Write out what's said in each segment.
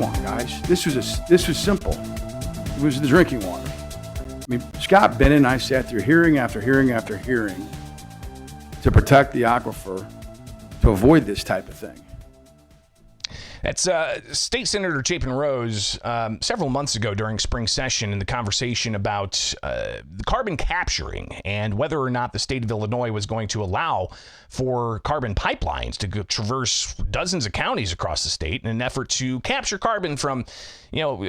on, guys. This was simple. It was the drinking water. I mean, Scott Bennett and I sat there hearing after hearing after hearing to protect the aquifer, to avoid this type of thing. That's State Senator Chapin Rose several months ago during spring session in the conversation about the carbon capturing and whether or not the state of Illinois was going to allow for carbon pipelines to traverse dozens of counties across the state in an effort to capture carbon from,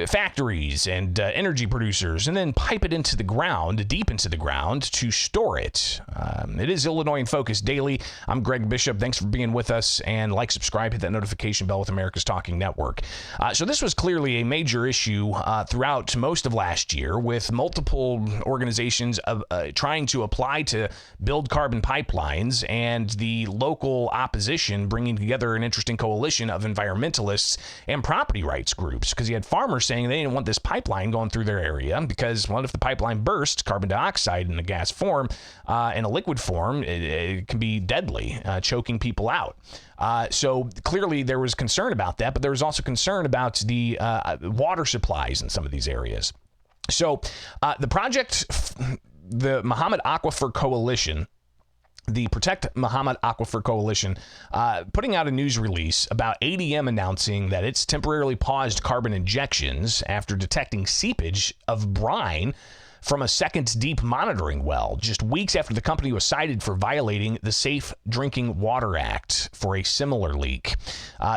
factories and energy producers and then pipe it into the ground, deep into the ground to store it. It is Illinois in Focus Daily. I'm Greg Bishop. Thanks for being with us, and subscribe, hit that notification bell with America's Talking Network. So this was clearly a major issue throughout most of last year, with multiple organizations trying to apply to build carbon pipelines, and the local opposition bringing together an interesting coalition of environmentalists and property rights groups, because you had farmers saying they didn't want this pipeline going through their area because what if the pipeline bursts, carbon dioxide in a gas form, in a liquid form, it can be deadly, choking people out. So clearly there was concern about that, but there was also concern about the water supplies in some of these areas. So the project, the Mahomet Aquifer Coalition, the Protect Mahomet Aquifer Coalition, putting out a news release about ADM announcing that it's temporarily paused carbon injections after detecting seepage of brine from a Seconds Deep monitoring well, just weeks after the company was cited for violating the Safe Drinking Water Act for a similar leak.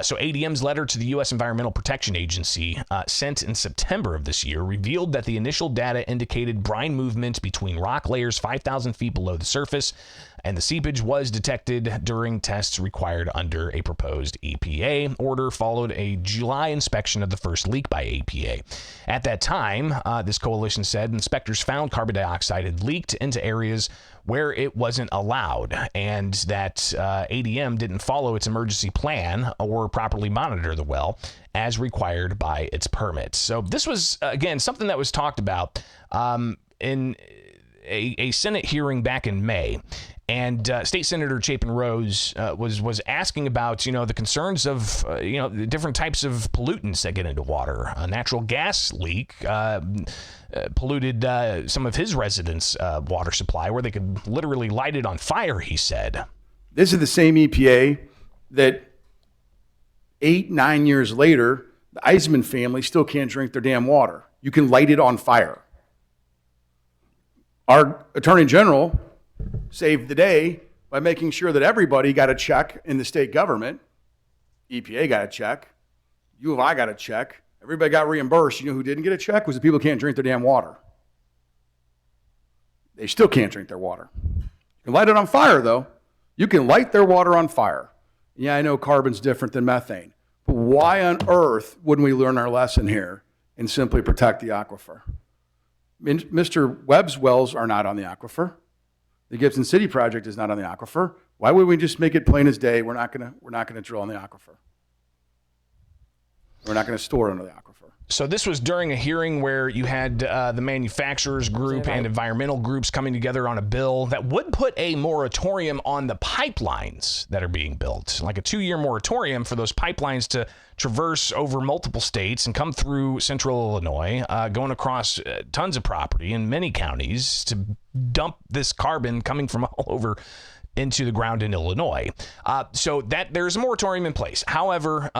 So ADM's letter to the U.S. Environmental Protection Agency, sent in September of this year, revealed that the initial data indicated brine movement between rock layers 5,000 feet below the surface, and the seepage was detected during tests required under a proposed EPA order, followed a July inspection of the first leak by EPA. At that time, this coalition said inspectors found carbon dioxide had leaked into areas where it wasn't allowed, and that ADM didn't follow its emergency plan or properly monitor the well as required by its permits. So this was, again, something that was talked about in a Senate hearing back in May. And State Senator Chapin Rose was asking about, the concerns of, the different types of pollutants that get into water. A natural gas leak polluted some of his residents' water supply, where they could literally light it on fire, he said. This is the same EPA that 8-9 years later, the Eisman family still can't drink their damn water. You can light it on fire. Our Attorney General saved the day by making sure that everybody got a check in the state government. EPA got a check. U of I got a check. Everybody got reimbursed. You know who didn't get a check? Was the people who can't drink their damn water. They still can't drink their water. You can light it on fire, though. You can light their water on fire. Yeah, I know carbon's different than methane. But why on earth wouldn't we learn our lesson here and simply protect the aquifer? Mr. Webb's wells are not on the aquifer. The Gibson City project is not on the aquifer. Why would we just make it plain as day? We're not gonna drill on the aquifer. We're not gonna store under the aquifer. So this was during a hearing where you had the manufacturers group and environmental groups coming together on a bill that would put a moratorium on the pipelines that are being built, like a 2-year moratorium for those pipelines to traverse over multiple states and come through central Illinois, going across tons of property in many counties to dump this carbon coming from all over into the ground in Illinois. So that there's a moratorium in place. However,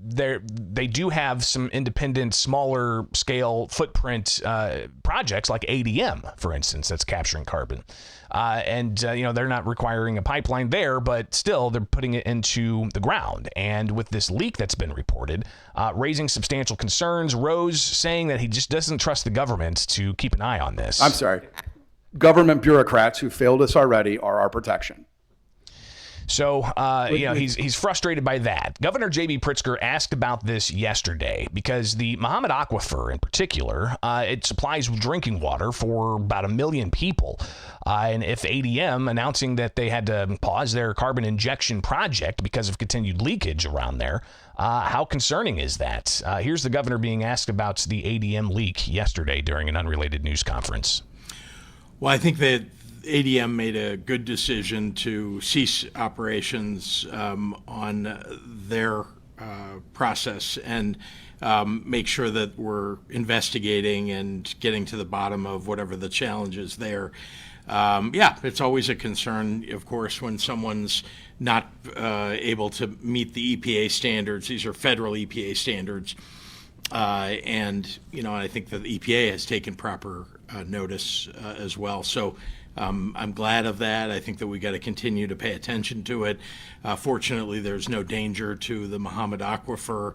they do have some independent, smaller scale footprint projects like ADM, for instance, that's capturing carbon. They're not requiring a pipeline there, but still they're putting it into the ground. And with this leak that's been reported, raising substantial concerns, Rose saying that he just doesn't trust the government to keep an eye on this. I'm sorry. Government bureaucrats who failed us already are our protection. So, he's frustrated by that. Governor J.B. Pritzker asked about this yesterday because the Mahomet Aquifer in particular, it supplies drinking water for about 1 million people. And if ADM announcing that they had to pause their carbon injection project because of continued leakage around there, how concerning is that? Here's the governor being asked about the ADM leak yesterday during an unrelated news conference. Well, I think that ADM made a good decision to cease operations on their process and make sure that we're investigating and getting to the bottom of whatever the challenge is there. It's always a concern, of course, when someone's not able to meet the EPA standards. These are federal EPA standards. And I think that the EPA has taken proper notice as well. So I'm glad of that. I think that we got to continue to pay attention to it. Fortunately, there's no danger to the Muhammad Aquifer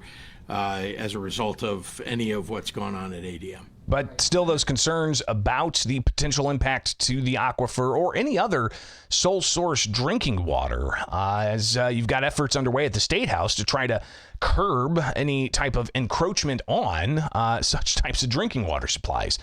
as a result of any of what's gone on at ADM. But still, those concerns about the potential impact to the aquifer or any other sole source drinking water, as you've got efforts underway at the State House to try to curb any type of encroachment on such types of drinking water supplies.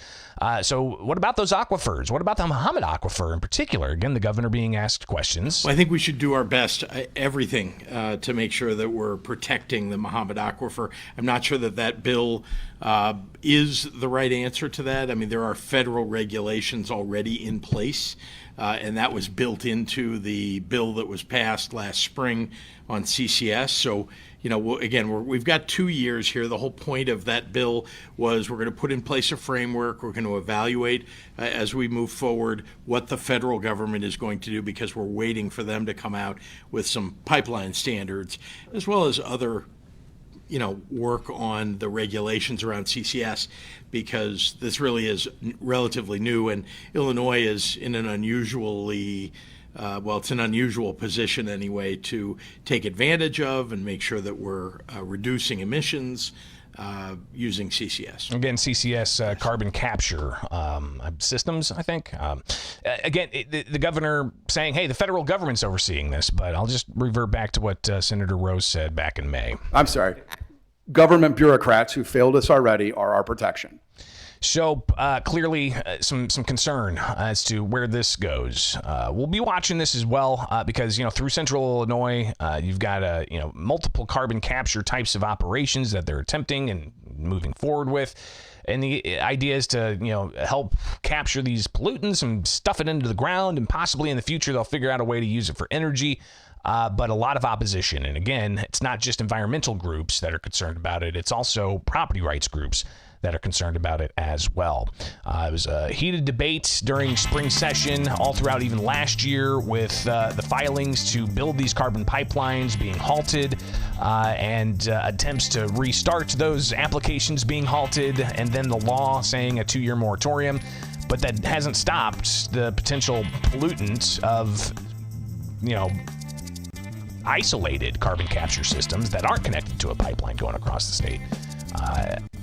So what about those aquifers? What about the Muhammad Aquifer in particular? Again, the governor being asked questions. Well, I think we should do our best, everything, to make sure that we're protecting the Muhammad Aquifer. I'm not sure that bill is the right answer to that. I mean, there are federal regulations already in place, and that was built into the bill that was passed last spring on CCS. So, we've got 2 years here. The whole point of that bill was we're going to put in place a framework. We're going to evaluate as we move forward what the federal government is going to do, because we're waiting for them to come out with some pipeline standards, as well as other work on the regulations around CCS, because this really is relatively new, and Illinois is in an it's an unusual position anyway to take advantage of and make sure that we're reducing emissions using CCS. Again, CCS, carbon capture systems, I think. Again, the governor saying, hey, the federal government's overseeing this, but I'll just revert back to what Senator Rose said back in May. I'm sorry. Government bureaucrats who failed us already are our protection. So clearly some concern as to where this goes. We'll be watching this as well because, through Central Illinois, you've got multiple carbon capture types of operations that they're attempting and moving forward with. And the idea is to, help capture these pollutants and stuff it into the ground, and possibly in the future they'll figure out a way to use it for energy. But a lot of opposition. And again, it's not just environmental groups that are concerned about it. It's also property rights groups that are concerned about it as well. It was a heated debate during spring session, all throughout even last year, with the filings to build these carbon pipelines being halted and attempts to restart those applications being halted, and then the law saying a 2-year moratorium. But that hasn't stopped the potential pollutants of, isolated carbon capture systems that aren't connected to a pipeline going across the state.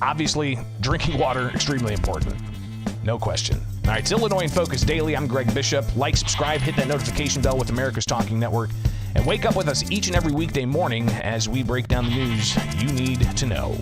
Obviously, drinking water, extremely important. No question. All right, it's Illinois in Focus Daily. I'm Greg Bishop. Like, subscribe, hit that notification bell with America's Talking Network, and wake up with us each and every weekday morning as we break down the news you need to know.